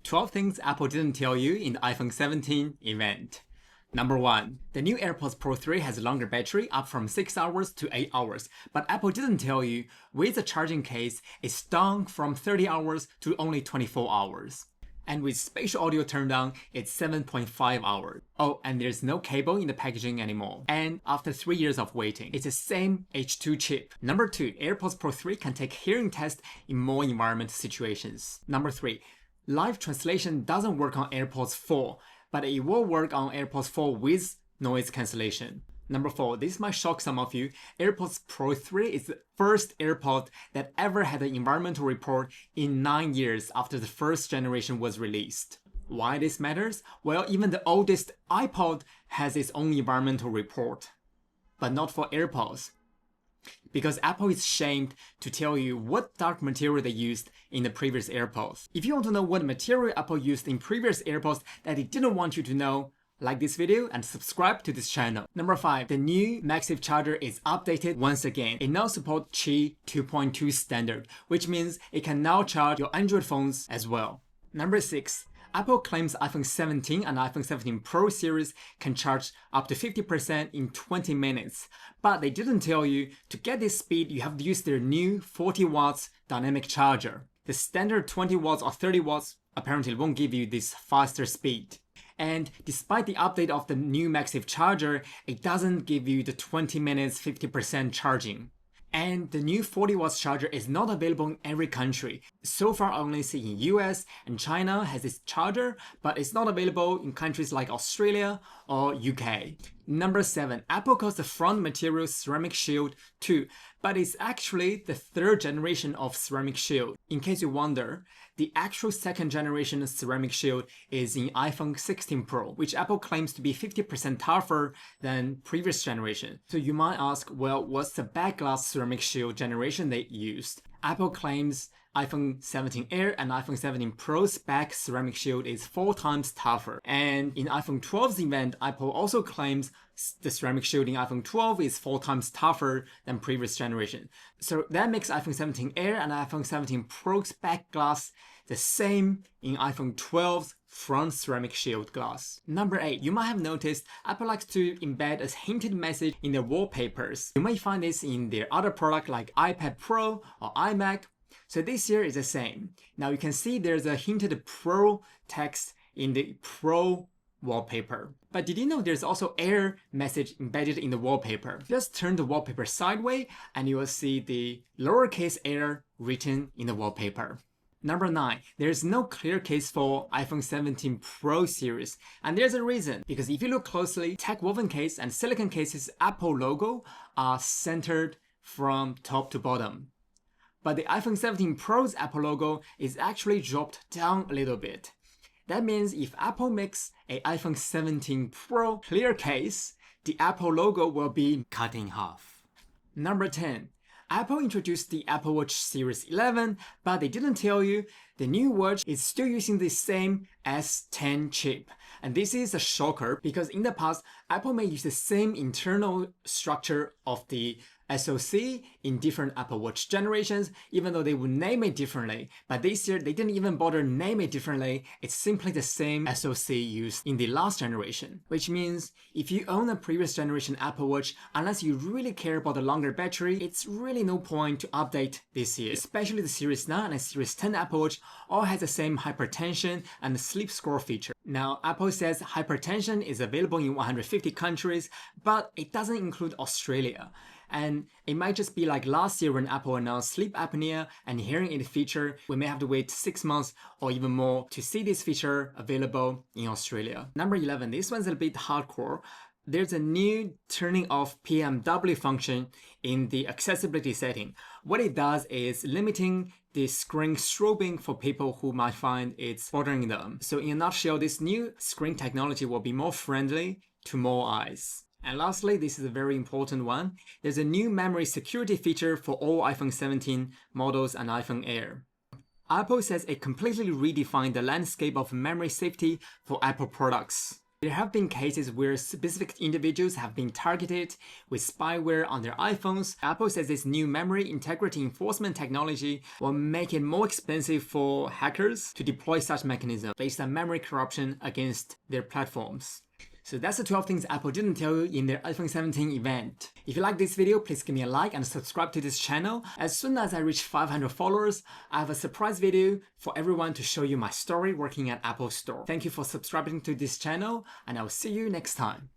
12 things Apple didn't tell you in the iPhone 17 event. Number 1. The new AirPods Pro 3 has a longer battery, up from 6 hours to 8 hours. But Apple didn't tell you, with the charging case, it's down from 30 hours to only 24 hours. And with spatial audio turned on, it's 7.5 hours. Oh, and there's no cable in the packaging anymore. And after 3 years of waiting, it's the same H2 chip. Number 2. AirPods Pro 3 can take hearing tests in more environmental situations. Number 3. Live translation doesn't work on AirPods 4, but it will work on AirPods 4 with noise cancellation. Number 4, this might shock some of you, AirPods Pro 3 is the first AirPod that ever had an environmental report in 9 years after the first generation was released. Why this matters? Well, even the oldest iPod has its own environmental report, but not for AirPods. Because Apple is shamed to tell you what dark material they used in the previous AirPods. If you want to know what material Apple used in previous AirPods that they didn't want you to know, like this video and subscribe to this channel. Number 5. The new MagSafe Charger is updated once again. It now supports Qi 2.2 standard, which means it can now charge your Android phones as well. Number 6. Apple claims iPhone 17 and iPhone 17 Pro series can charge up to 50% in 20 minutes. But they didn't tell you, to get this speed, you have to use their new 40 watts dynamic charger. The standard 20 watts or 30 watts apparently won't give you this faster speed. And despite the update of the new MagSafe Charger, it doesn't give you the 20 minutes 50% charging. And the new 40 watts charger is not available in every country. So far I only see in US and China has this charger, but it's not available in countries like Australia or UK. Number 7. Apple calls the front material ceramic shield 2, but it's actually the 3rd generation of ceramic shield. In case you wonder, the actual 2nd generation of ceramic shield is in iPhone 16 Pro, which Apple claims to be 50% tougher than previous generation. So you might ask, well, what's the back glass ceramic shield generation they used? Apple claims iPhone 17 Air and iPhone 17 Pro's back ceramic shield is 4 times tougher. And in iPhone 12's event, Apple also claims the ceramic shield in iPhone 12 is 4 times tougher than previous generation. So that makes iPhone 17 Air and iPhone 17 Pro's back glass the same in iPhone 12's front ceramic shield glass. Number 8. You might have noticed Apple likes to embed a hinted message in their wallpapers. You may find this in their other product like iPad Pro or iMac. So this year is the same. Now you can see there's a hinted Pro text in the Pro wallpaper. But did you know there's also Air message embedded in the wallpaper? Just turn the wallpaper sideways and you will see the lowercase Air written in the wallpaper. Number 9. There's no clear case for iPhone 17 Pro series, and there's a reason. Because if you look closely, tech woven case and silicon case's Apple logo are centered from top to bottom. But the iPhone 17 Pro's Apple logo is actually dropped down a little bit. That means if Apple makes an iPhone 17 Pro clear case, the Apple logo will be cut in half. Number 10. Apple introduced the Apple Watch Series 11, but they didn't tell you the new watch is still using the same S10 chip. And this is a shocker because in the past, Apple may use the same internal structure of the SoC in different Apple Watch generations, even though they would name it differently. But this year, they didn't even bother name it differently. It's simply the same SoC used in the last generation. Which means if you own a previous generation Apple Watch, unless you really care about the longer battery, it's really no point to update this year. Especially the Series 9 and Series 10 Apple Watch all has the same hypertension and sleep score feature. Now, Apple says hypertension is available in 150 countries, but it doesn't include Australia. And it might just be like last year when Apple announced sleep apnea and hearing aid feature. We may have to wait 6 months or even more to see this feature available in Australia. Number 11, this one's a bit hardcore. There's a new turning off PMW function in the accessibility setting. What it does is limiting the screen strobing for people who might find it's bothering them. So in a nutshell, this new screen technology will be more friendly to more eyes. And lastly, this is a very important one. There's a new memory security feature for all iPhone 17 models and iPhone Air. Apple says it completely redefined the landscape of memory safety for Apple products. There have been cases where specific individuals have been targeted with spyware on their iPhones. Apple says this new memory integrity enforcement technology will make it more expensive for hackers to deploy such mechanisms based on memory corruption against their platforms. So that's the 12 things Apple didn't tell you in their iPhone 17 event. If you like this video, please give me a like and subscribe to this channel. As soon as I reach 500 followers, I have a surprise video for everyone to show you my story working at Apple Store. Thank you for subscribing to this channel, and I'll see you next time.